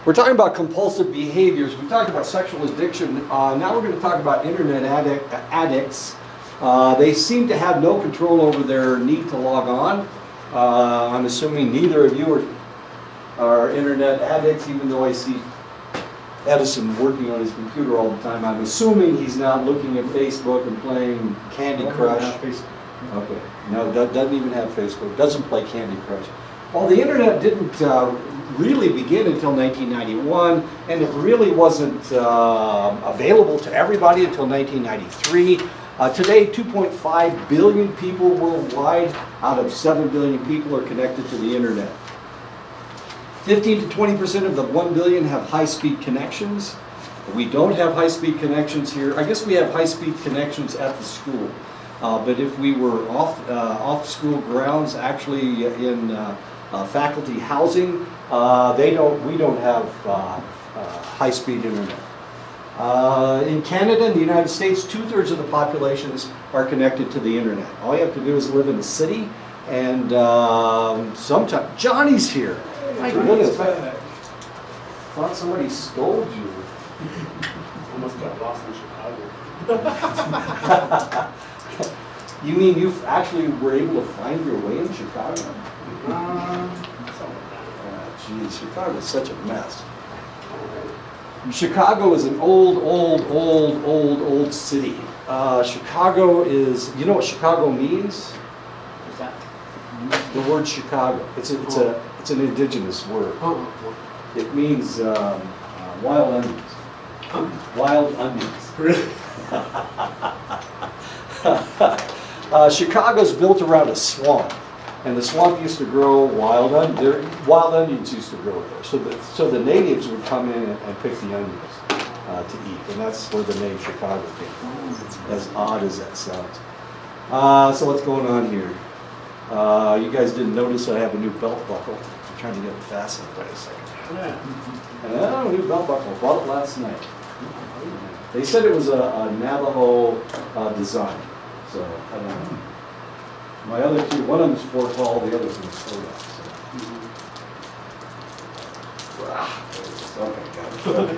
We're talking about compulsive behaviors. We talked about sexual addiction. Now we're going to talk about internet addicts. They seem to have no control over their need to log on. I'm assuming neither of you are internet addicts, even though I see Edison working on his computer all the time. I'm assuming he's not looking at Facebook and playing Candy Crush. Okay, no, doesn't even have Facebook. Doesn't play Candy Crush. Well, the internet didn't really begin until 1991, and it really wasn't available to everybody until 1993. Today, 2.5 billion people worldwide out of 7 billion people are connected to the internet. 15 to 20% of the 1 billion have high-speed connections. We don't have high-speed connections here. I guess we have high-speed connections at the school. But if we were off school grounds, actually in faculty housing, we don't have high-speed internet. In Canada and the United States, 2/3 of the populations are connected to the internet. All you have to do is live in a city, and sometimes Johnny's here. My goodness, I thought somebody stole you. Almost got lost in Chicago. You mean you actually were able to find your way in Chicago? Geez, Chicago is such a mess. Chicago is an old city. Chicago is, you know what Chicago means? What's that? The word Chicago. It's an indigenous word. It means wild onions. Wild onions. Really? Chicago's built around a swamp, and the swamp used to grow wild onions. Wild onions used to grow there, so the natives would come in and pick the onions to eat, and that's where the name Chicago came from. As odd as that sounds. So what's going on here? You guys didn't notice I have a new belt buckle. I'm trying to get it fastened. Wait a second. Yeah. A new belt buckle. Bought it last night. They said it was a Navajo design. So, I don't know. My other two, one of them is 4 tall, the other one is 4 so. Okay, got it.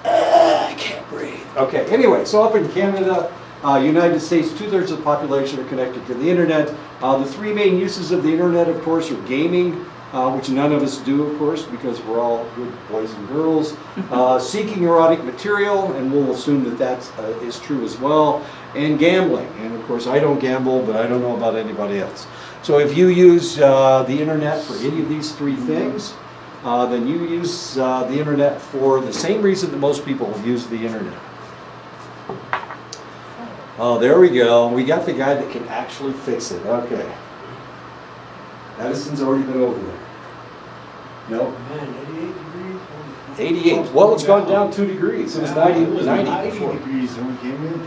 I can't breathe. Okay, anyway, so up in Canada, United States, 2/3 of the population are connected to the internet. The 3 main uses of the internet, of course, are gaming, which none of us do, of course, because we're all good boys and girls. Seeking erotic material, and we'll assume that that is true as well. And gambling. And of course, I don't gamble, but I don't know about anybody else. So if you use the internet for any of these 3 things, then you use the internet for the same reason that most people use the internet. Oh, there we go. We got the guy that can actually fix it. Okay. Edison's already been over there. No? Man, 88 degrees. 88. Well, it's gone down 2 degrees. It was 90 before. degrees when we came in.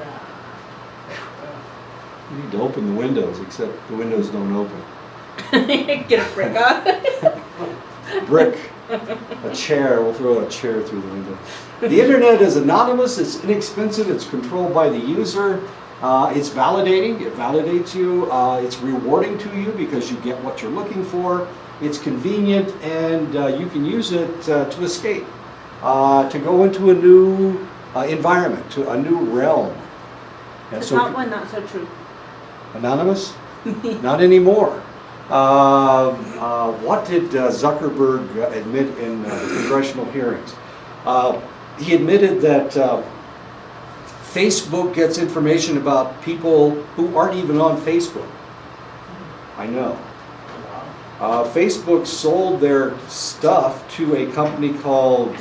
You need to open the windows, except the windows don't open. Get a brick on. Brick. A chair. We'll throw a chair through the window. The internet is anonymous. It's inexpensive. It's controlled by the user. It's validating. It validates you. It's rewarding to you because you get what you're looking for. It's convenient, and you can use it to escape, to go into a new environment, to a new realm. And It's so, not one, not so true. anonymous? Not anymore. What did Zuckerberg admit in the congressional hearings? He admitted that Facebook gets information about people who aren't even on Facebook. I know. Facebook sold their stuff to a company called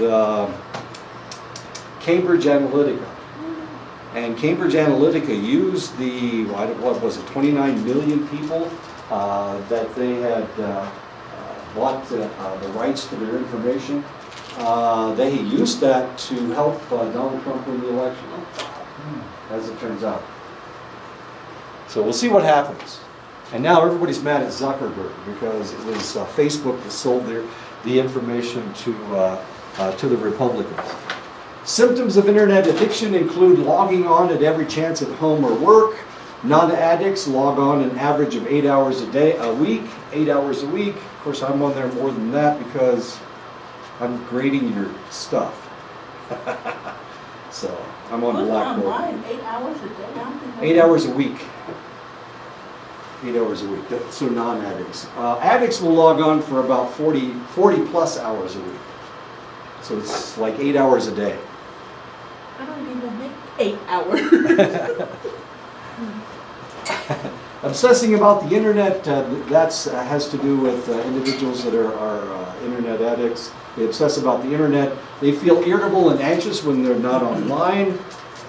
Cambridge Analytica. And Cambridge Analytica used the, what was it, 29 million people that they had bought the rights to their information. They used that to help Donald Trump win the election, as it turns out. So we'll see what happens. And now everybody's mad at Zuckerberg because it was Facebook that sold the information to the Republicans. Symptoms of internet addiction include logging on at every chance at home or work. Non-addicts log on an average of 8 hours a week. 8 hours a week. Of course, I'm on there more than that because I'm grading your stuff. So I'm on Who's Blackboard. online 8 hours a day? I don't think 8 hours a week. 8 hours a week, so non-addicts. Addicts will log on for about 40 plus hours a week. So it's like 8 hours a day. I don't even make 8 hours. Obsessing about the internet, has to do with individuals that are internet addicts. They obsess about the internet. They feel irritable and anxious when they're not online.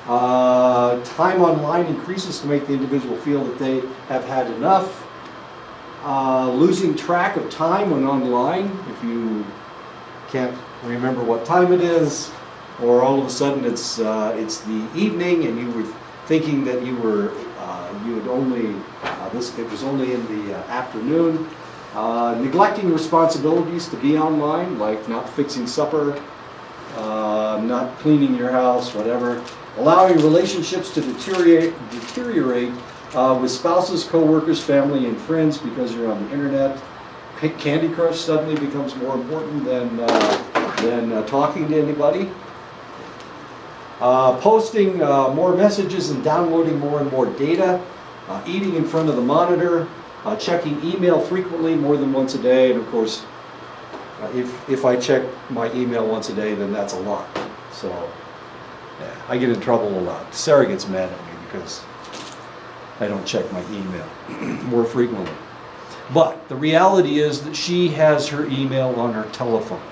Time online increases to make the individual feel that they have had enough. Losing track of time when online, if you can't remember what time it is, or all of a sudden it's the evening and you were thinking that you had only it was only in the afternoon. Neglecting responsibilities to be online, like not fixing supper, not cleaning your house, whatever. Allowing relationships to deteriorate with spouses, co-workers, family, and friends because you're on the internet. Candy Crush suddenly becomes more important than talking to anybody. Posting more messages and downloading more and more data. Eating in front of the monitor. Checking email frequently, more than once a day. And of course, if I check my email once a day, then that's a lot. So yeah, I get in trouble a lot. Sarah gets mad at me because I don't check my email more frequently. But the reality is that she has her email on her telephone.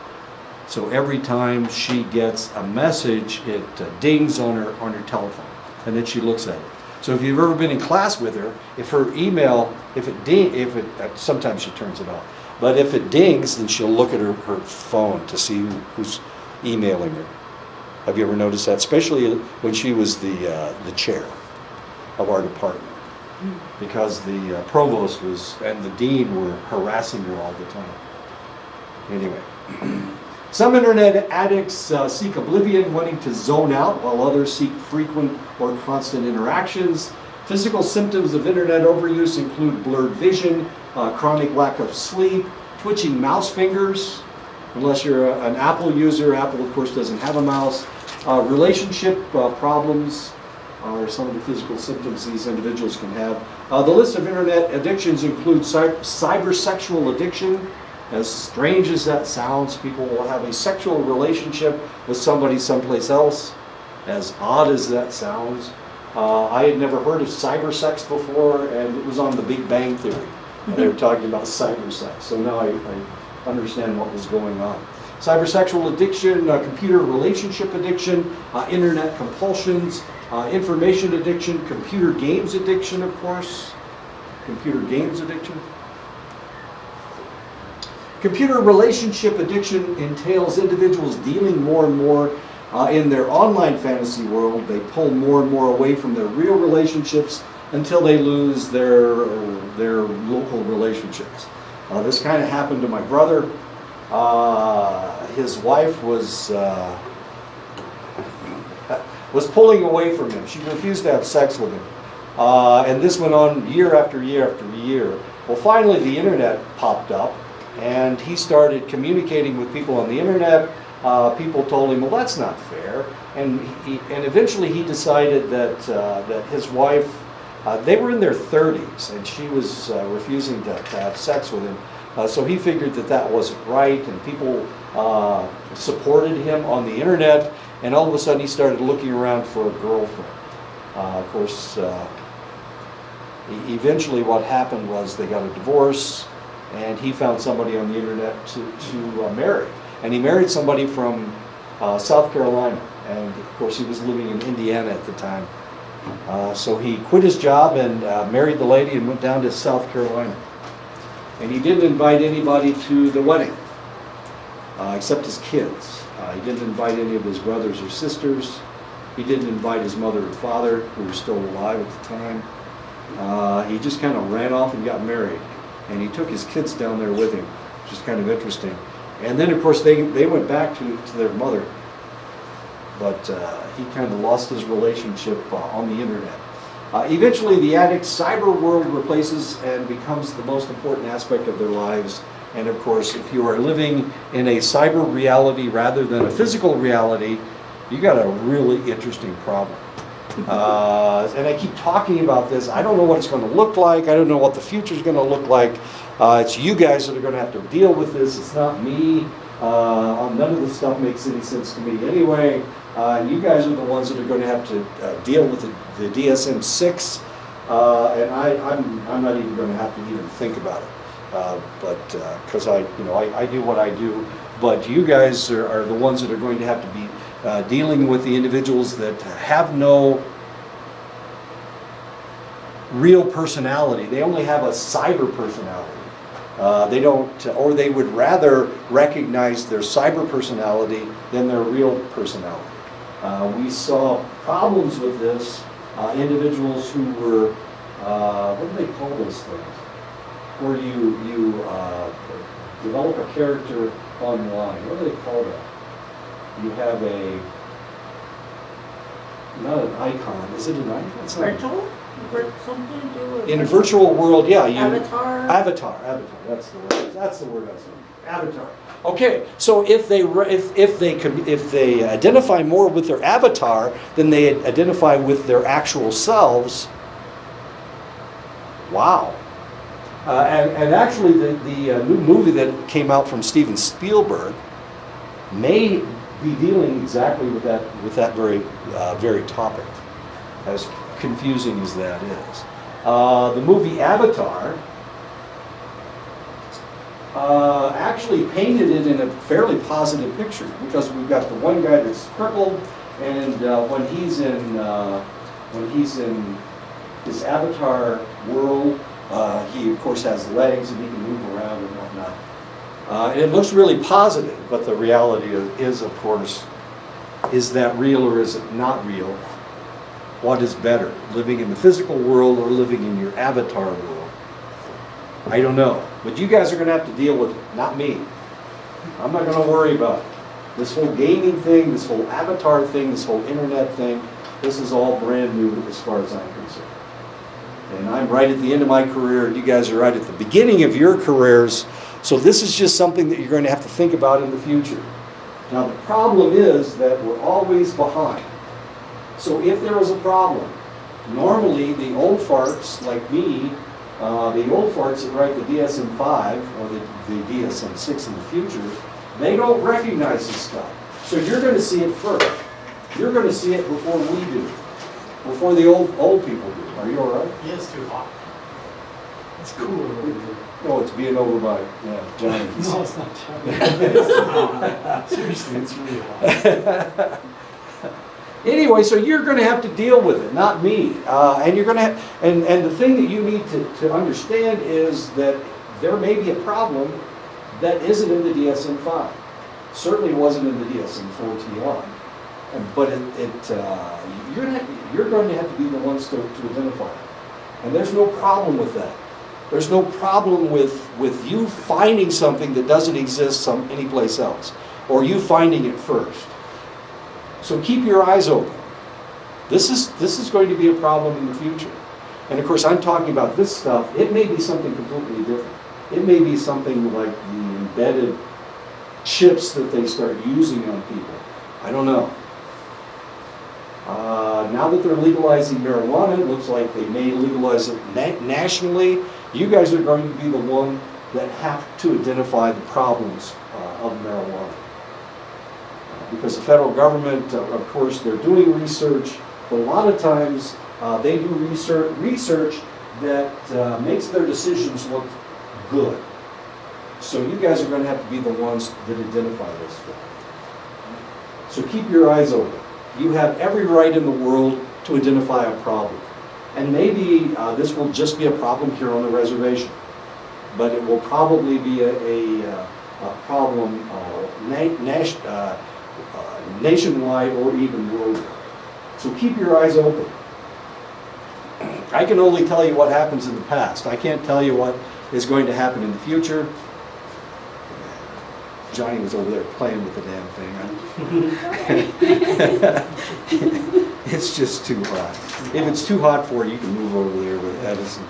So every time she gets a message, it dings on her telephone, and then she looks at it. So if you've ever been in class with her, if her email, sometimes she turns it off, but if it dings, then she'll look at her phone to see who's emailing her. Have you ever noticed that? Especially when she was the chair of our department, because the provost and the dean were harassing her all the time. Anyway. Some internet addicts seek oblivion, wanting to zone out, while others seek frequent or constant interactions. Physical symptoms of internet overuse include blurred vision, chronic lack of sleep, twitching mouse fingers, unless you're an Apple user. Apple, of course, doesn't have a mouse. Relationship problems are some of the physical symptoms these individuals can have. The list of internet addictions includes cybersexual addiction. As strange as that sounds, people will have a sexual relationship with somebody someplace else. As odd as that sounds. I had never heard of cybersex before, and it was on the Big Bang Theory. And they were talking about cybersex. So now I understand what was going on. Cybersexual addiction, computer relationship addiction, internet compulsions, information addiction, computer games addiction, of course. Computer games addiction. Computer relationship addiction entails individuals dealing more and more in their online fantasy world. They pull more and more away from their real relationships until they lose their local relationships. This kind of happened to my brother. His wife was pulling away from him. She refused to have sex with him. And this went on year after year after year. Well, finally the internet popped up. And he started communicating with people on the internet. People told him, well, that's not fair. And eventually he decided that his wife, they were in their 30s, and she was refusing to have sex with him. So he figured that wasn't right, and people supported him on the internet. And all of a sudden he started looking around for a girlfriend. Of course, eventually what happened was they got a divorce. And he found somebody on the internet to marry. And he married somebody from South Carolina. And of course he was living in Indiana at the time. So he quit his job and married the lady and went down to South Carolina. And he didn't invite anybody to the wedding, except his kids. He didn't invite any of his brothers or sisters. He didn't invite his mother and father, who were still alive at the time. He just kind of ran off and got married. And he took his kids down there with him, which is kind of interesting. And then, of course, they went back to their mother. But he kind of lost his relationship on the internet. Eventually, the addict's cyber world replaces and becomes the most important aspect of their lives. And of course, if you are living in a cyber reality rather than a physical reality, you got a really interesting problem. And I keep talking about this. I don't know what it's going to look like. I don't know what the future is going to look like. It's you guys that are going to have to deal with this. It's not me. None of this stuff makes any sense to me anyway. You guys are the ones that are going to have to deal with the DSM-6, and I'm not even going to have to even think about it. Because I do what I do, but you guys are the ones that are going to have to be dealing with the individuals that have no real personality. They only have a cyber personality. They don't, or they would rather recognize their cyber personality than their real personality. We saw problems with this. Individuals who were, what do they call those things? Where you develop a character online. What do they call that? You have not an icon. Is it an icon? It's not. Virtual? Something to do with... In a virtual world, yeah. Avatar? Avatar. That's the word. That's the word I was looking for. Avatar. Okay, so if they identify more with their avatar than they identify with their actual selves, wow. And actually, the new movie that came out from Steven Spielberg may be dealing exactly with that very topic, as confusing as that is. The movie Avatar actually painted it in a fairly positive picture, because we've got the one guy that's crippled, and when he's in his avatar world, he of course has legs and he can move around and whatnot. And it looks really positive, but the reality is, of course, is that real or is it not real? What is better, living in the physical world or living in your avatar world? I don't know. But you guys are going to have to deal with it, not me. I'm not going to worry about it. This whole gaming thing, this whole avatar thing, this whole internet thing, this is all brand new as far as I'm concerned. And I'm right at the end of my career, and you guys are right at the beginning of your careers. So this is just something that you're going to have to think about in the future. Now the problem is that we're always behind. So if there is a problem, normally the old farts like me, the old farts that write the DSM-5 or the DSM-6 in the future, they don't recognize this stuff. So you're going to see it first. You're going to see it before we do, before the old people do. Are you all right? Yeah, it's too hot. It's cooler over here. No, it's being over by Johnny. No, it's not Johnny. It's too hot. Seriously, it's really hot. Anyway, so you're going to have to deal with it, not me. And you're going to have, and the thing that you need to understand is that there may be a problem that isn't in the DSM-5. Certainly wasn't in the DSM-4 TR. But you're going to have to be the ones to identify it. And there's no problem with that. There's no problem with you finding something that doesn't exist anyplace else, or you finding it first. So keep your eyes open. This is going to be a problem in the future. And of course, I'm talking about this stuff. It may be something completely different. It may be something like the embedded chips that they start using on people. I don't know. Now that they're legalizing marijuana, it looks like they may legalize it nationally. You guys are going to be the one that have to identify the problems of marijuana. Because the federal government, of course, they're doing research, but a lot of times they do research that makes their decisions look good. So you guys are going to have to be the ones that identify this stuff. So keep your eyes open. You have every right in the world to identify a problem. And maybe this will just be a problem here on the reservation, but it will probably be a problem nationwide or even worldwide. So keep your eyes open. I can only tell you what happens in the past. I can't tell you what is going to happen in the future. Johnny was over there playing with the damn thing. It's just too hot. If it's too hot for you, you can move over there with Edison.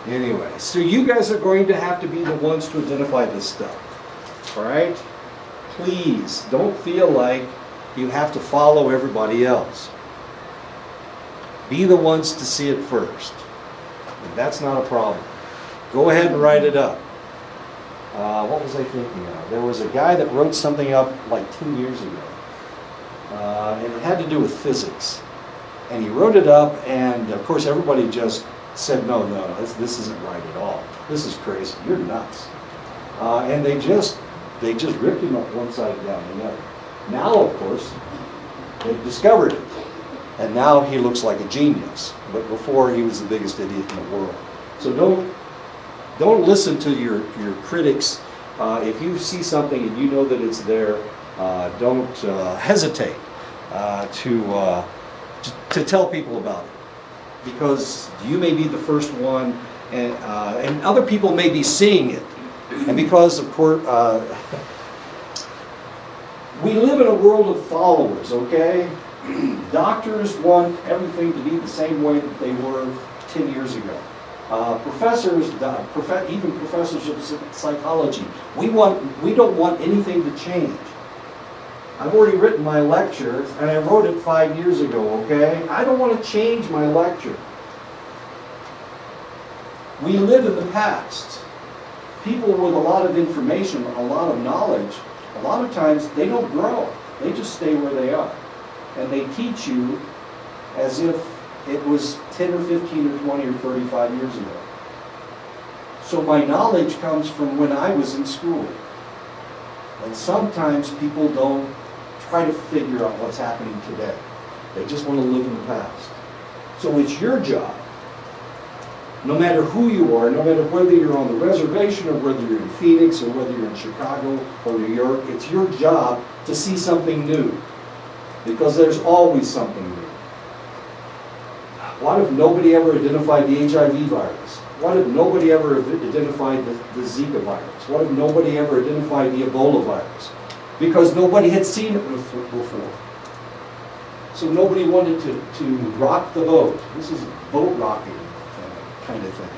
Anyway, so you guys are going to have to be the ones to identify this stuff. All right? Please don't feel like you have to follow everybody else. Be the ones to see it first. And that's not a problem. Go ahead and write it up. What was I thinking of? There was a guy that wrote something up like 2 years ago. And it had to do with physics. And he wrote it up, and of course everybody just said, no, this isn't right at all. This is crazy. You're nuts. And they just ripped him up one side down the other. Now, of course, they've discovered it. And now he looks like a genius. But before, he was the biggest idiot in the world. So don't listen to your critics. If you see something and you know that it's there, don't hesitate to tell people about it. Because you may be the first one, and other people may be seeing it. And because, of course, we live in a world of followers, okay? Doctors want everything to be the same way that they were 10 years ago. Professors, even professors of psychology, we don't want anything to change. I've already written my lecture, and I wrote it 5 years ago, okay? I don't want to change my lecture. We live in the past. People with a lot of information, a lot of knowledge, a lot of times they don't grow. They just stay where they are. And they teach you as if it was 10 or 15 or 20 or 35 years ago. So my knowledge comes from when I was in school. And sometimes people don't try to figure out what's happening today. They just want to live in the past. So it's your job, no matter who you are, no matter whether you're on the reservation or whether you're in Phoenix or whether you're in Chicago or New York, it's your job to see something new. Because there's always something new. What if nobody ever identified the HIV virus? What if nobody ever identified the Zika virus? What if nobody ever identified the Ebola virus? Because nobody had seen it before. So nobody wanted to rock the boat. This is boat rocking kind of thing.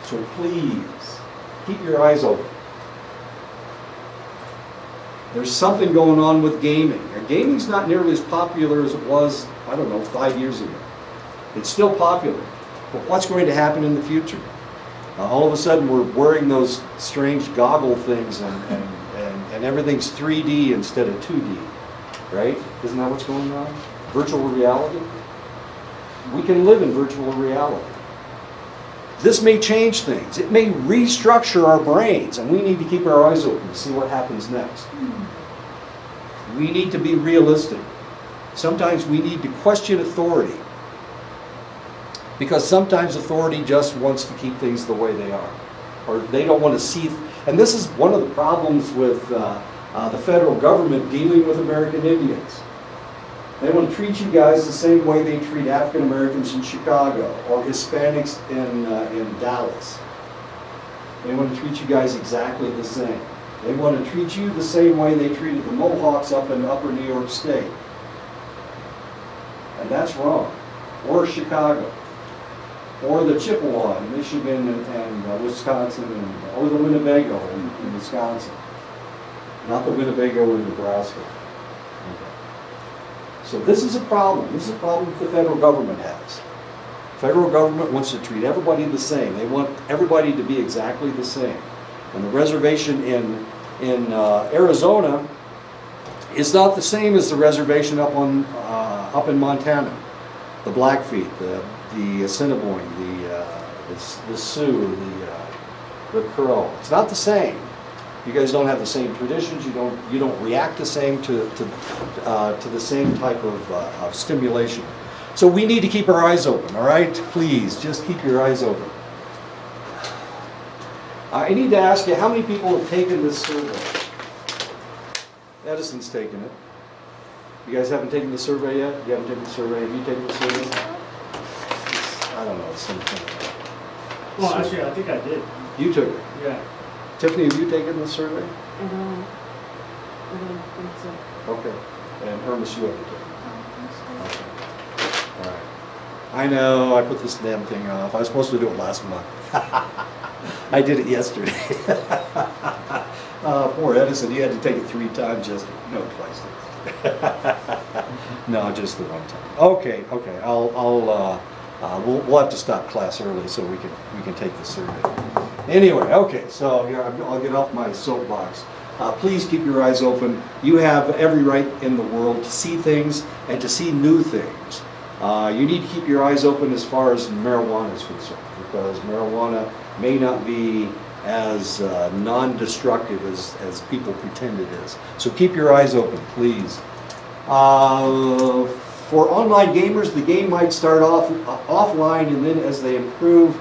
So please, keep your eyes open. There's something going on with gaming. And gaming's not nearly as popular as it was, 5 years ago. It's still popular. But what's going to happen in the future? All of a sudden we're wearing those strange goggle things and everything's 3D instead of 2D. Right? Isn't that what's going on? Virtual reality? We can live in virtual reality. This may change things. It may restructure our brains, and we need to keep our eyes open to see what happens next. We need to be realistic. Sometimes we need to question authority, because sometimes authority just wants to keep things the way they are, or they don't want to see. And this is one of the problems with the federal government dealing with American Indians. They want to treat you guys the same way they treat African Americans in Chicago or Hispanics in Dallas. They want to treat you guys exactly the same. They want to treat you the same way they treated the Mohawks up in Upper New York State. And that's wrong. Or Chicago. Or the Chippewa in Michigan and Wisconsin, or the Winnebago in Wisconsin. Not the Winnebago in Nebraska. So this is a problem. This is a problem that the federal government has. The federal government wants to treat everybody the same. They want everybody to be exactly the same. And the reservation in Arizona is not the same as the reservation up in Montana. The Blackfeet, the Assiniboine, the Sioux, the Crow. It's not the same. You guys don't have the same traditions. You don't react the same to the same type of stimulation. So we need to keep our eyes open. All right, please just keep your eyes open. I need to ask you, how many people have taken this survey? Edison's taken it. You guys haven't taken the survey yet? You haven't taken the survey. Have you taken the survey? I don't know. Something. Well, actually, I think I did. You took it. Yeah. Tiffany, have you taken the survey? I don't think so. Okay. And Hermes, you haven't taken it? Okay. All right. I know, I put this damn thing off. I was supposed to do it last month. I did it yesterday. Poor Edison, he had to take it 3 times yesterday. No, twice. No, just the one time. Okay, we'll have to stop class early so we can take the survey. Anyway, okay, so here, I'll get off my soapbox. Please keep your eyes open. You have every right in the world to see things and to see new things. You need to keep your eyes open as far as marijuana is concerned, because marijuana may not be as non-destructive as people pretend it is. So keep your eyes open, please. For online gamers, the game might start off offline, and then as they improve,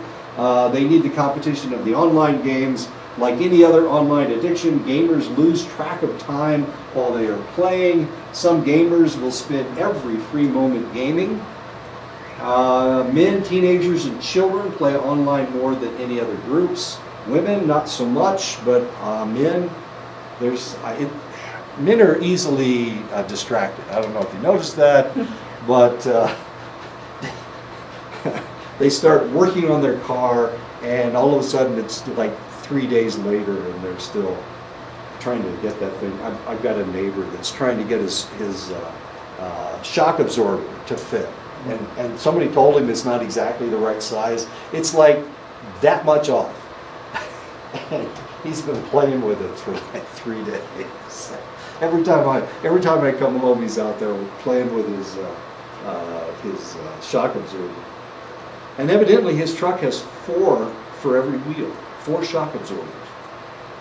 they need the competition of the online games. Like any other online addiction, gamers lose track of time while they are playing. Some gamers will spend every free moment gaming. Men, teenagers, and children play online more than any other groups. Women, not so much, but men, men are easily distracted. I don't know if you noticed that, but they start working on their car, and all of a sudden it's like 3 days later, and they're still trying to get that thing. I've got a neighbor that's trying to get his shock absorber to fit, and somebody told him it's not exactly the right size. It's like that much off. And he's been playing with it for like 3 days. Every time I come home, he's out there playing with his shock absorber. And evidently his truck has 4 for every wheel, 4 shock absorbers.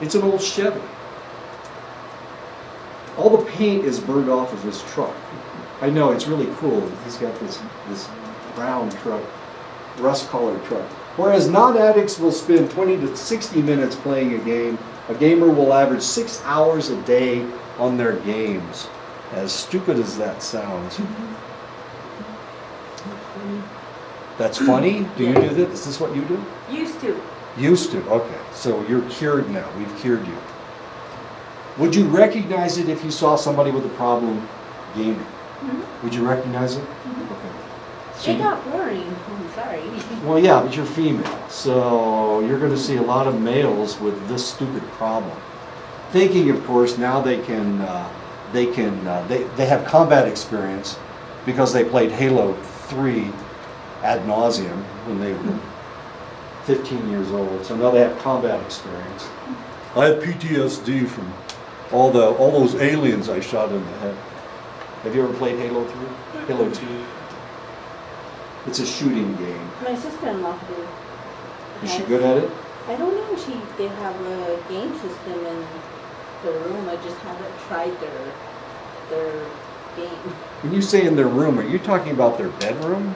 It's an old Chevy. All the paint is burned off of his truck. I know, it's really cool. He's got this brown truck, rust-colored truck. Whereas non-addicts will spend 20 to 60 minutes playing a game, a gamer will average 6 hours a day on their games. As stupid as that sounds. That's funny? Do you do that? Is this what you do? Used to. Used to, okay. So you're cured now. We've cured you. Would you recognize it if you saw somebody with a problem gaming? Mm-hmm. Would you recognize it? Mm-hmm. Okay. So It got boring. I'm sorry. well, yeah, but you're female, so you're going to see a lot of males with this stupid problem. Thinking, of course, now they have combat experience because they played Halo 3 ad nauseum when they were 15 years old. So now they have combat experience. I have PTSD from all those aliens I shot in the head. Have you ever played Halo 3? Halo 2? It's a shooting game. My sister-in-law did. Is she good at it? I don't know. They have a game system in the room. I just haven't tried their game. When you say in their room, are you talking about their bedroom?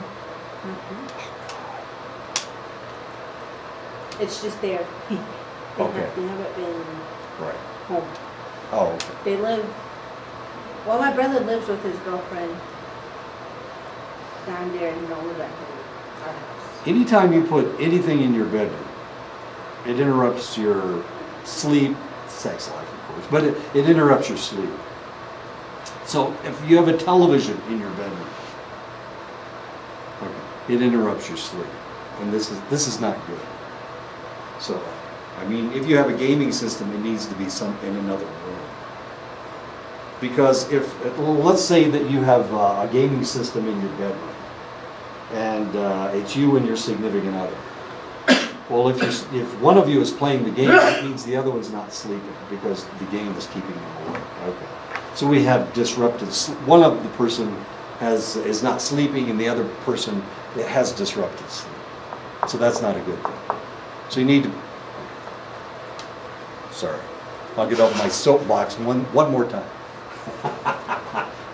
Mm-hmm. It's just there. Okay. They haven't been Right. home. Oh, okay. They live. Well, my brother lives with his girlfriend down there, and he don't live at our house. Anytime you put anything in your bedroom, it interrupts your sleep, sex life, of course, but it interrupts your sleep. So if you have a television in your bedroom, okay, it interrupts your sleep, and this is not good. So, I mean, if you have a gaming system, it needs to be in another room. Because let's say that you have a gaming system in your bedroom, and it's you and your significant other. Well, if one of you is playing the game, that means the other one's not sleeping because the game is keeping them awake. Okay. So we have disrupted. One of the person is not sleeping, and the other person has disrupted sleep. So that's not a good thing. So you need to. Sorry, I'll get off my soapbox one more time.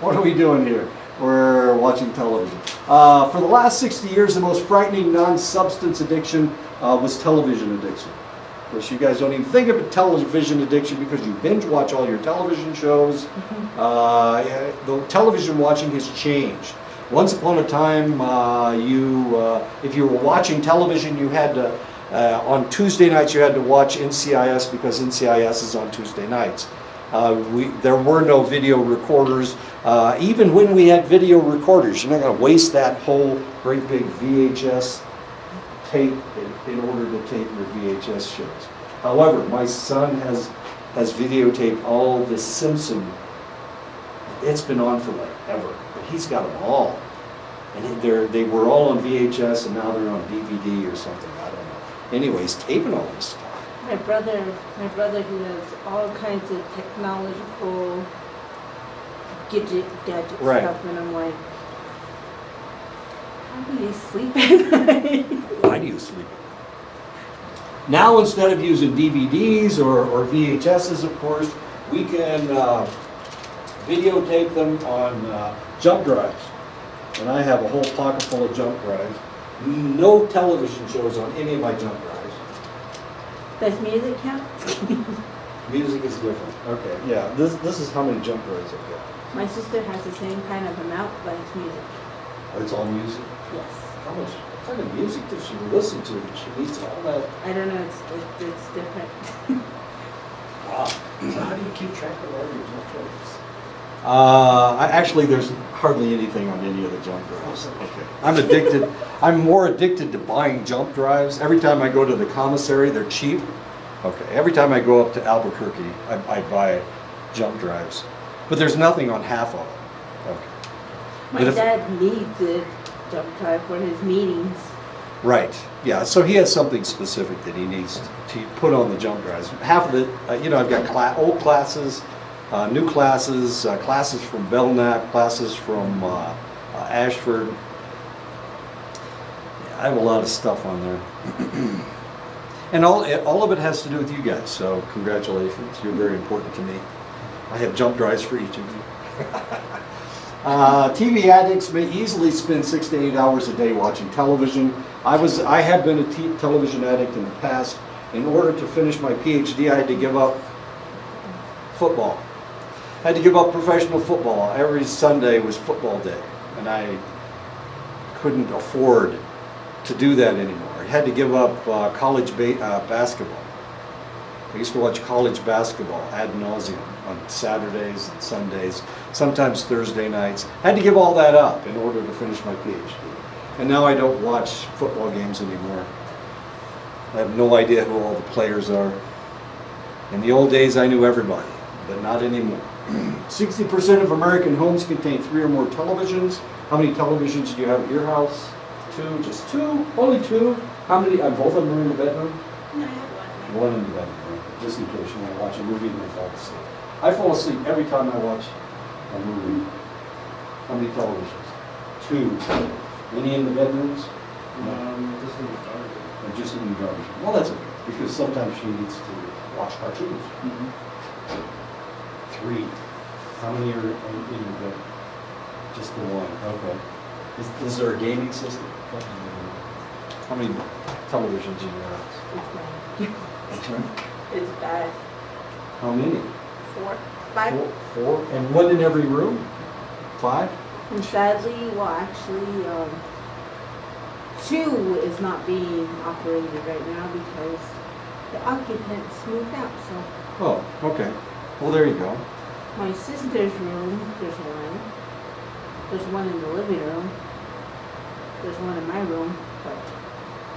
What are we doing here? We're watching television. For the last 60 years, the most frightening non-substance addiction was television addiction. Of course, you guys don't even think of it television addiction because you binge watch all your television shows. The television watching has changed. Once upon a time, if you were watching television, you had to, on Tuesday nights, you had to watch NCIS because NCIS is on Tuesday nights. There were no video recorders. Even when we had video recorders, you're not going to waste that whole great big VHS tape in order to tape your VHS shows. However, my son has videotaped all the Simpson. It's been on for like ever, but he's got them all. And they were all on VHS and now they're on DVD or something, I don't know. Anyways, taping all this stuff. My brother who has all kinds of technological gadget Right. stuff, and I'm like, how do you sleep at night? Why do you sleep? Now, instead of using DVDs or VHSs, of course, we can videotape them on jump drives. And I have a whole pocket full of jump drives. No television shows on any of my jump drives. Does music count? Music is different. Okay, yeah, this is how many jump drives I've got. My sister has the same kind of amount, but it's music. Oh, it's all music? Yes. What kind of music does she listen to that she needs all that? I don't know, it's different. Wow. So how do you keep track of all your jump drives? Actually, there's hardly anything on any of the jump drives. Okay. I'm addicted. I'm more addicted to buying jump drives. Every time I go to the commissary, they're cheap. Okay. Every time I go up to Albuquerque, I buy jump drives. But there's nothing on half of them. Okay. My But if- dad needs a jump drive for his meetings. Right. Yeah. So he has something specific that he needs to put on the jump drives. Half of it, I've got old classes, new classes, classes from Belknap, classes from Ashford. Yeah, I have a lot of stuff on there. And all of it has to do with you guys, so congratulations. You're very important to me. I have jump drives for each of you. TV addicts may easily spend 6 to 8 hours a day watching television. I have been a television addict in the past. In order to finish my PhD, I had to give up football. I had to give up professional football. Every Sunday was football day, and I couldn't afford to do that anymore. I had to give up college basketball. I used to watch college basketball ad nauseum on Saturdays and Sundays, sometimes Thursday nights. I had to give all that up in order to finish my PhD. And now I don't watch football games anymore. I have no idea who all the players are. In the old days, I knew everybody, but not anymore. 60% of American homes contain 3 or more televisions. How many televisions do you have at your house? 2, just 2? Only 2? How many? Both of them are in the bedroom? No, I have One in the bedroom, just in case you want to watch a movie and I fall asleep. I fall asleep every time I watch a movie. How many televisions? 2. Any in the bedrooms? Just in the dark. Or just in the garbage? Well, that's okay, because sometimes she needs to watch cartoons. 3. How many are in your bed? Just the 1, okay. Is there a gaming system? How many televisions in your house? It's mine. It's bad. How many? 4, 5. 4? And 1 in every room? 5? And sadly, well, actually, 2 is not being operated right now because the occupants moved out. So Oh, okay. Well, there you go. my sister's room, there's 1. There's 1 in the living room. There's 1 in my room, but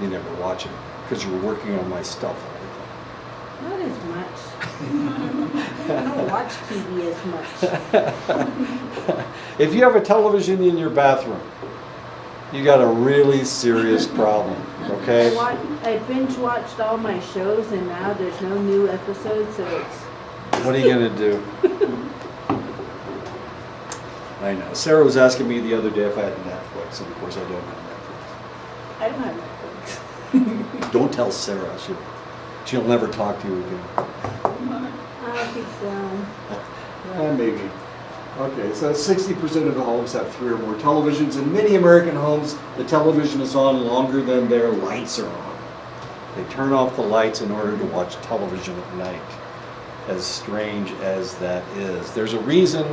You never watch it because you were working on my stuff all not as much. I don't watch TV as much. If you have a television in your bathroom, you got a really serious problem, okay? I binge watched all my shows and now there's no new episodes, so it's What are you gonna do? I know. Sarah was asking me the other day if I had Netflix, and of course I don't have I don't have Netflix. Netflix. Don't tell Sarah. She'll never talk to you again. I don't think so. Maybe. Okay, so 60% of the homes have 3 or more televisions. In many American homes, the television is on longer than their lights are on. They turn off the lights in order to watch television at night. As strange as that is. There's a reason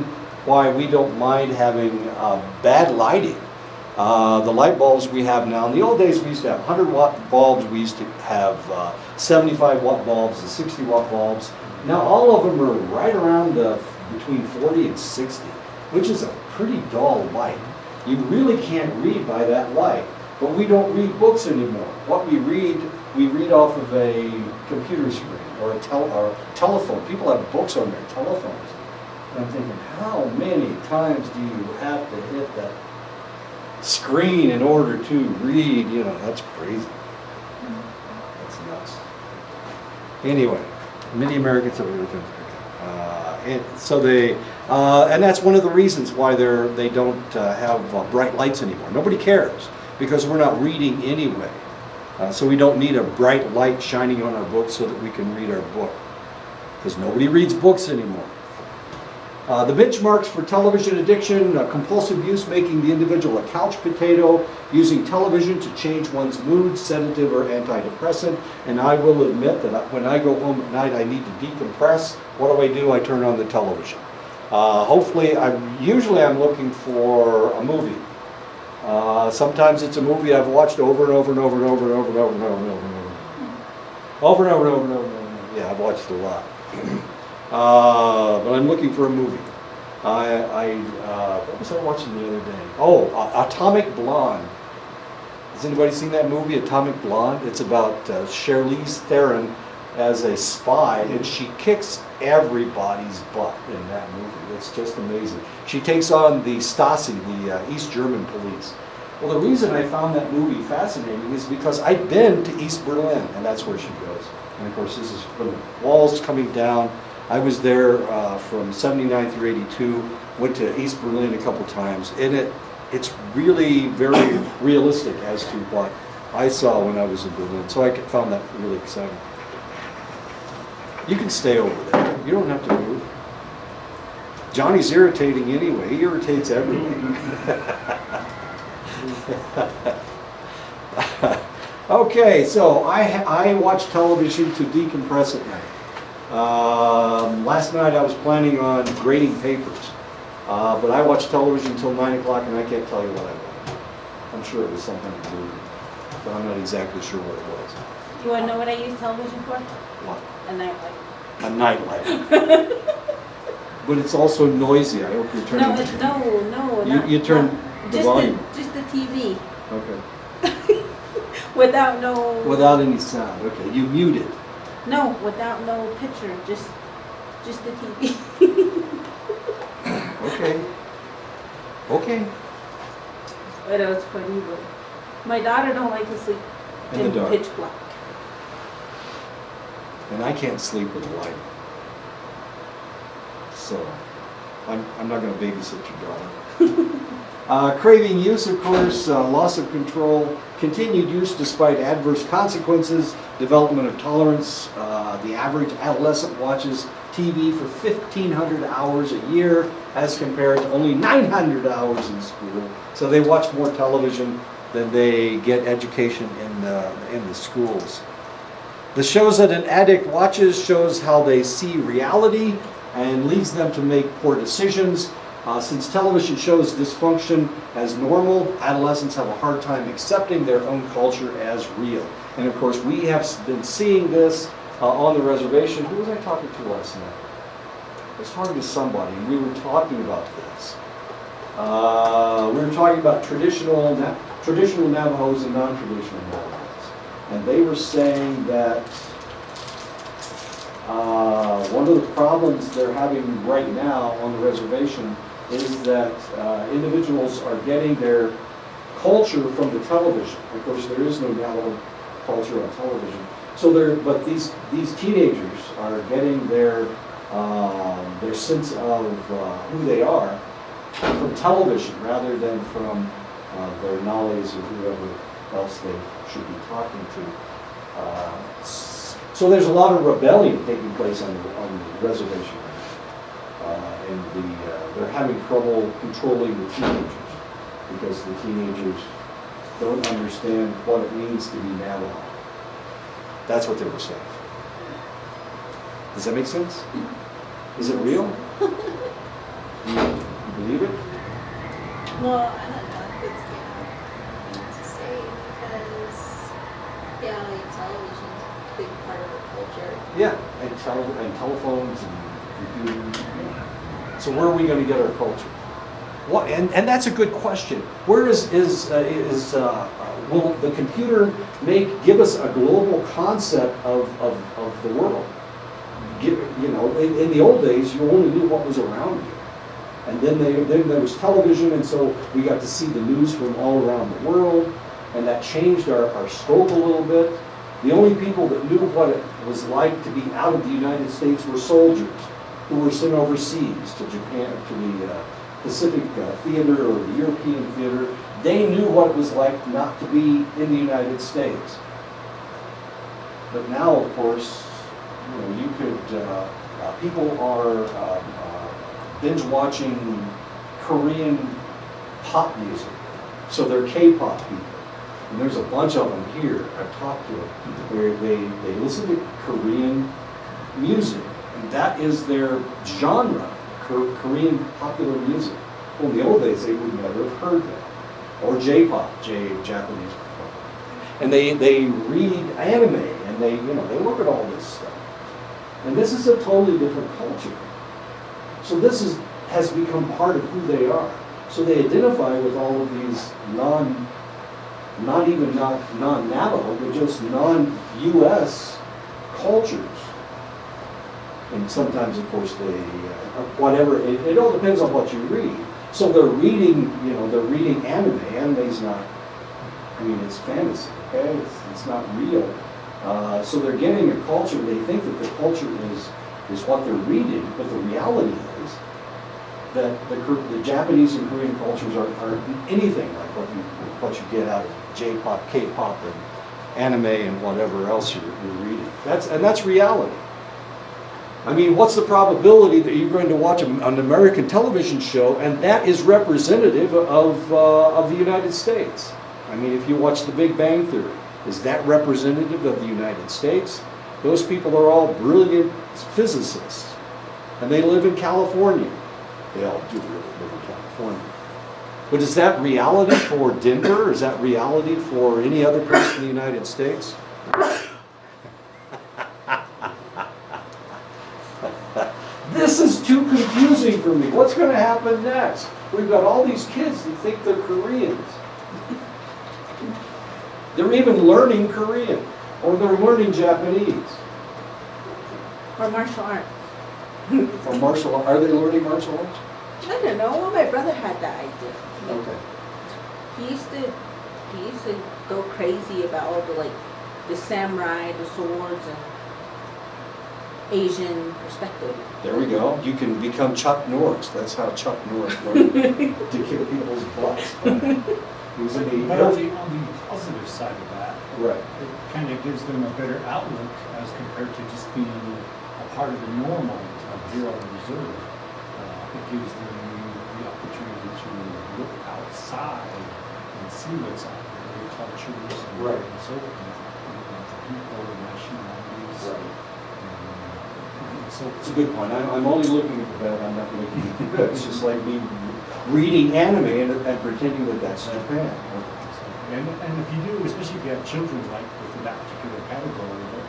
why we don't mind having bad lighting. The light bulbs we have now, in the old days we used to have 100-watt bulbs, we used to have 75-watt bulbs and 60-watt bulbs. Now all of them are right around between 40 and 60, which is a pretty dull light. You really can't read by that light, but we don't read books anymore. What we read off of a computer screen or a telephone. People have books on their telephones. And I'm thinking, how many times do you have to hit that screen in order to read? You know, that's crazy. That's nuts. Anyway, many Americans have and so they, and that's one of the reasons why they don't have bright lights anymore. Nobody cares because we're not reading anyway. So we don't need a bright light shining on our book so that we can read our book, because nobody reads books anymore. The benchmarks for television addiction: compulsive use, making the individual a couch potato, using television to change one's mood, sedative or antidepressant. And I will admit that when I go home at night, I need to decompress. What do? I turn on the television. Hopefully, usually I'm looking for a movie. Sometimes it's a movie I've watched over and over and over and over and over and over and over and over and over. Over and over and over and over and over. Yeah, I've watched a lot. But I'm looking for a movie. What was I watching the other day? Oh, Atomic Blonde. Has anybody seen that movie, Atomic Blonde? It's about Charlize Theron as a spy, and she kicks everybody's butt in that movie. It's just amazing. She takes on the Stasi, the East German police. Well, the reason I found that movie fascinating is because I'd been to East Berlin, and that's where she goes. And of course, this is from the walls coming down. I was there from 79 through 82, went to East Berlin a couple times, and it's really very realistic as to what I saw when I was in Berlin. So I found that really exciting. You can stay over there. You don't have to move. Johnny's irritating anyway. He irritates everyone. Okay, so I watch television to decompress at night. Last night I was planning on grading papers, but I watched television until 9 o'clock, and I can't tell you what I watched. I'm sure it was something to do, but I'm not exactly sure what it was. You want to know what I use television for? What? A nightlight. A nightlight. But it's also noisy. I hope you're turning. No. You turn the volume. Just the TV. Okay. Without any sound. Okay. You mute it. No, without no picture. Just the TV. Okay. But it was funny. But my daughter don't like to sleep In in the dark. pitch black. And I can't sleep with a light. So I'm not going to babysit your daughter. Craving use, of course, loss of control, continued use despite adverse consequences, development of tolerance. The average adolescent watches TV for 1,500 hours a year as compared to only 900 hours in school. So they watch more television than they get education in the schools. The shows that an addict watches shows how they see reality and leads them to make poor decisions. Since television shows dysfunction as normal, adolescents have a hard time accepting their own culture as real. And of course, we have been seeing this on the reservation. Who was I talking to last night? I was talking to somebody, and we were talking about this. We were talking about traditional Navajos and non-traditional Navajos. And they were saying that one of the problems they're having right now on the reservation is that individuals are getting their culture from the television. Of course, there is no Navajo culture on television. But these teenagers are getting their sense of who they are from television rather than from their knowledge or whoever else they should be talking to. So there's a lot of rebellion taking place on the reservation. And they're having trouble controlling the teenagers because the teenagers don't understand what it means to be Navajo. That's what they were saying. Does that make sense? Is it real? You believe it? No, I don't know. and telephones and computers. So where are we going to get our culture? What, and that's a good question. Where will the computer give us a global concept of the world? In the old days, you only knew what was around you. And then there was television, and so we got to see the news from all around the world, and that changed our scope a little bit. The only people that knew what it was like to be out of the United States were soldiers who were sent overseas to Japan, to the Pacific theater or the European theater. They knew what it was like not to be in the United States. But now, of course, you could, people are binge watching Korean pop music. So they're K-pop people. And there's a bunch of them here. I've talked to them where they listen to Korean music. And that is their genre, Korean popular music. Well, in the old days, they would never have heard that. Or J-pop, Japanese pop. And they read anime, and they look at all this stuff. And this is a totally different culture. So this has become part of who they are. So they identify with all of these non-Navajo, but just non-U.S. cultures. And sometimes, of course, whatever, it all depends on what you read. So they're reading anime. Anime's not, it's fantasy, okay? It's not real. So they're getting a culture, they think that the culture is what they're reading, but the reality is that the Japanese and Korean cultures aren't anything like what you get out of J-pop, K-pop, and anime, and whatever else you're reading. That's reality. What's the probability that you're going to watch an American television show and that is representative of the United States? If you watch The Big Bang Theory, is that representative of the United States? Those people are all brilliant physicists, and they live in California. They all do really live in California. But is that reality for Denver? Is that reality for any other place in the United States? This is too confusing for me. What's going to happen next? We've got all these kids that think they're Koreans. They're even learning Korean, or they're learning Japanese. Or martial arts. Or martial arts. Are they learning martial arts? I don't know. Well, my brother had that idea. Okay. He used to go crazy about all the samurai, the swords, and Asian perspective. There we go. You can become Chuck Norris. That's how Chuck Norris learned to kick people's butts. But on the positive side of that, right. it kind of gives them a better outlook as compared to just being a part of the normal Bureau Reserve. It gives them the opportunity to look outside and see what's out there, the cultures and, right. and so forth, people, nationalities. Right. So it's a good point. I'm only looking at the bad. I'm not looking at the good. It's just like me reading anime and pretending that that's Japan. And if you do, especially if you have children like within that particular category that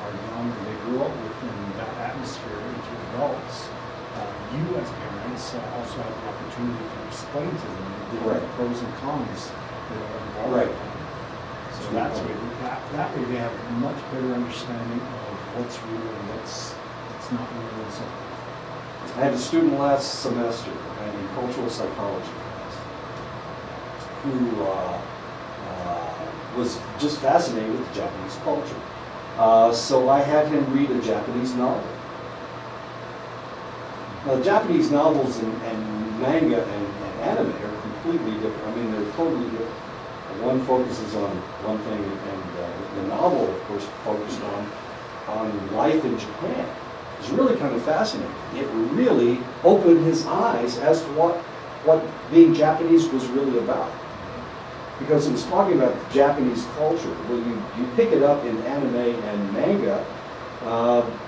are young and they grow up within that atmosphere into adults, you as parents also have the opportunity to explain to them the different pros and cons that are involved. Right. So that way they have a much better understanding of what's real and what's not real and so forth. I had a student last semester in cultural psychology class who was just fascinated with the Japanese culture. So I had him read a Japanese novel. Now, Japanese novels and manga and anime are completely different. They're totally different. One focuses on one thing, and the novel, of course, focused on life in Japan. It's really kind of fascinating. It really opened his eyes as to what being Japanese was really about. Because it was talking about Japanese culture. Well, you pick it up in anime and manga,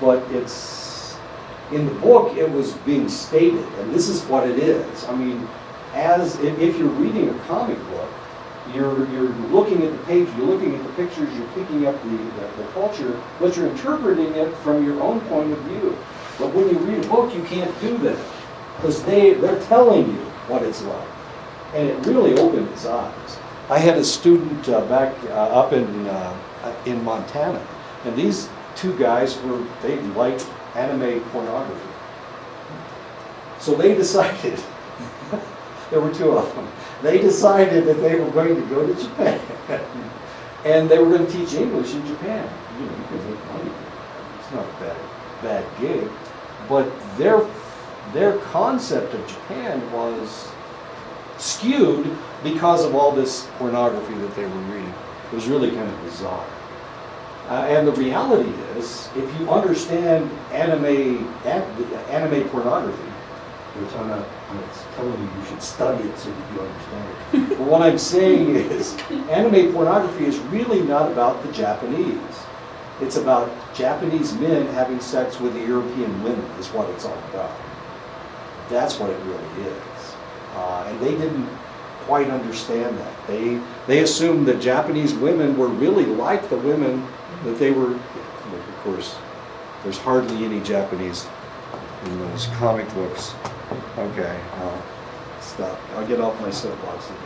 but it's in the book it was being stated, and this is what it is. If you're reading a comic book, you're looking at the page, you're looking at the pictures, you're picking up the culture, but you're interpreting it from your own point of view. But when you read a book, you can't do that, because they're telling you what it's like. And it really opened his eyes. I had a student back up in Montana, and these two guys they liked anime pornography. So they decided, there were two of them, they decided that they were going to go to Japan. And they were going to teach English in Japan. You can make money. It's not a bad gig. But their concept of Japan was skewed because of all this pornography that they were reading. It was really kind of bizarre. And the reality is, if you understand anime pornography, which I'm not telling you should study it so that you understand it. But what I'm saying is, anime pornography is really not about the Japanese. It's about Japanese men having sex with the European women, is what it's all about. That's what it really is. And they didn't quite understand that. They assumed that Japanese women were really like the women that they were. Of course, there's hardly any Japanese in those comic books. Okay, I'll stop. I'll get off my soapbox again.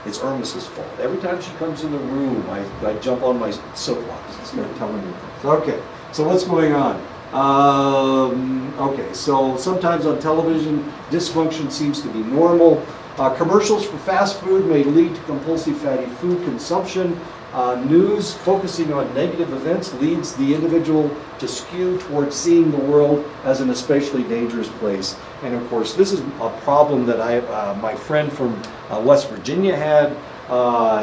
It's Irma's fault. Every time she comes in the room, I jump on my soapbox and start telling her things. Okay, so what's going on? Okay, so sometimes on television, dysfunction seems to be normal. Commercials for fast food may lead to compulsive fatty food consumption. News focusing on negative events leads the individual to skew towards seeing the world as an especially dangerous place. And of course, this is a problem that my friend from West Virginia had.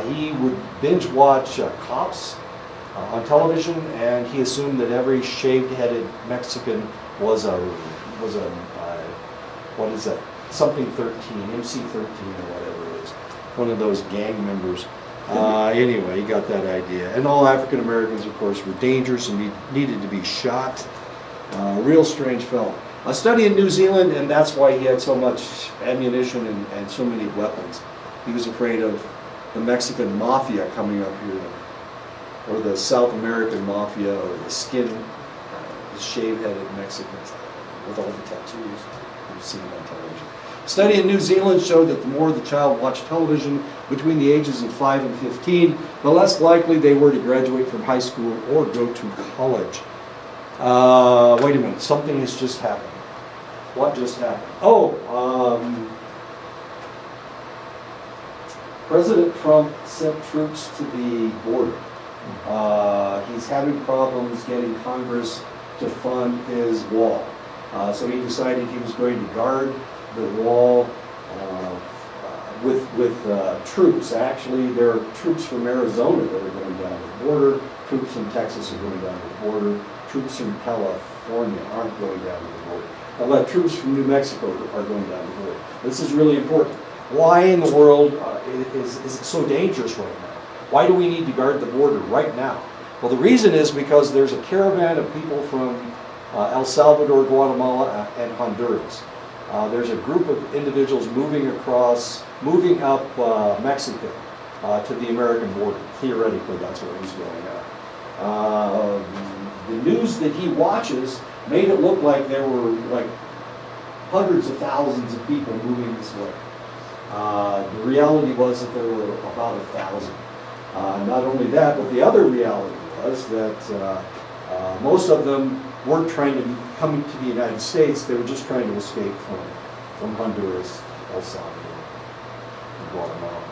He would binge watch cops on television, and he assumed that every shaved-headed Mexican was a what is that? Something 13, MC 13 or whatever it is. One of those gang members. Anyway, he got that idea. And all African Americans, of course, were dangerous and needed to be shot. Real strange fellow. A study in New Zealand, and that's why he had so much ammunition and so many weapons. He was afraid of the Mexican mafia coming up here, or the South American mafia, or the shave-headed Mexicans with all the tattoos you've seen on television. A study in New Zealand showed that the more the child watched television between the ages of 5 and 15, the less likely they were to graduate from high school or go to college. Wait a minute, something has just happened. What just happened? President Trump sent troops to the border. He's having problems getting Congress to fund his wall. So he decided he was going to guard the wall with troops. Actually, there are troops from Arizona that are going down the border. Troops from Texas are going down the border. Troops from California aren't going down to the border. But troops from New Mexico are going down the border. This is really important. Why in the world is it so dangerous right now? Why do we need to guard the border right now? Well, the reason is because there's a caravan of people from El Salvador, Guatemala, and Honduras. There's a group of individuals moving up Mexico to the American border. Theoretically, that's what was going on. The news that he watches made it look like there were like hundreds of thousands of people moving this way. The reality was that there were about 1,000. Not only that, but the other reality was that most of them weren't trying to come to the United States. They were just trying to escape from Honduras, El Salvador, and Guatemala.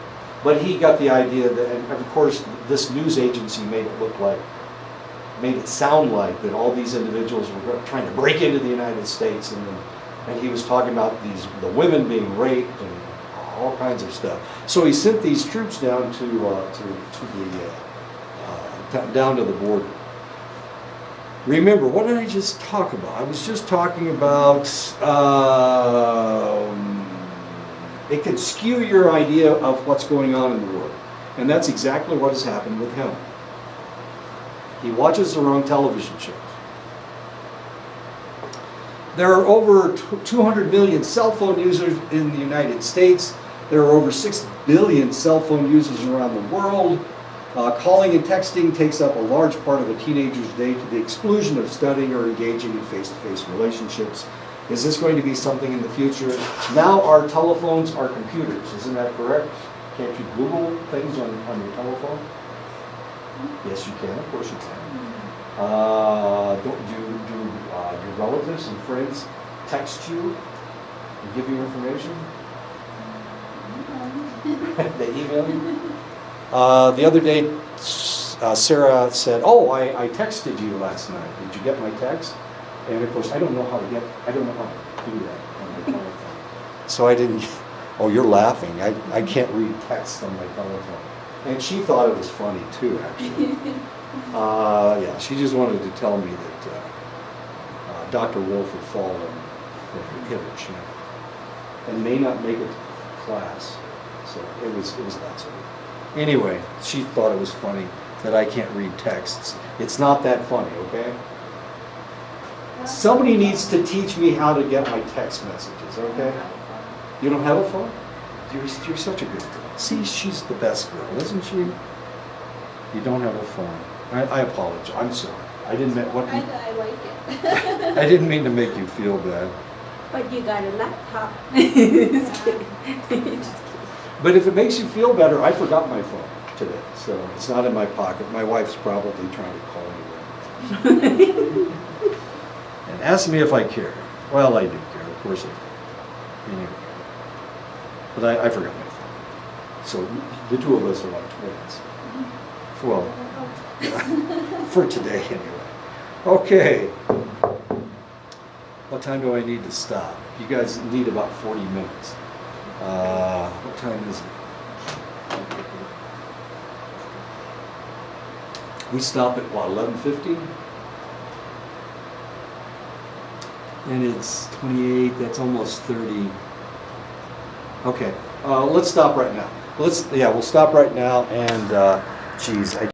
But he got the idea that, and of course, this news agency made it sound like that all these individuals were trying to break into the United States, and he was talking about the women being raped and all kinds of stuff. So he sent these troops down down to the border. Remember, what did I just talk about? I was just talking about it could skew your idea of what's going on in the world, and that's exactly what has happened with him. He watches the wrong television shows. There are over 200 million cell phone users in the United States. There are over 6 billion cell phone users around the world. Calling and texting takes up a large part of a teenager's day to the exclusion of studying or engaging in face-to-face relationships. Is this going to be something in the future? Now our telephones are computers, isn't that correct? Can't you Google things on your telephone? Yes, you can, of course you can. Do your relatives and friends text you and give you information? They email you? The other day, Sarah said, "Oh, I texted you last night. Did you get my text?" And of course, I don't know how to do that on my telephone. So I didn't. Oh, you're laughing. I can't read text on my telephone. And she thought it was funny too, actually. Yeah, she just wanted to tell me that Dr. Wolf had fallen with her hip, and may not make it to class. So it was that sort of. Anyway, she thought it was funny that I can't read texts. It's not that funny, okay? Somebody needs to teach me how to get my text messages, okay? You don't have a phone? You're such a good girl. See, she's the best girl, isn't she? You don't have a phone. I apologize. I'm sorry. I didn't mean what. I like it. I didn't mean to make you feel bad. But you got a laptop. Just kidding. Just kidding. But if it makes you feel better, I forgot my phone today, so it's not in my pocket. My wife's probably trying to call me and ask me if I care. Well, I do care, of course I do. Anyway. But I forgot my phone. So the two of us are like twins. Well, for today anyway. Okay. What time do I need to stop? You guys need about 40 minutes. What time is it? We stop at what, 11:50? And it's 28, that's almost 30. Okay, let's stop right now. We'll stop right now and, geez,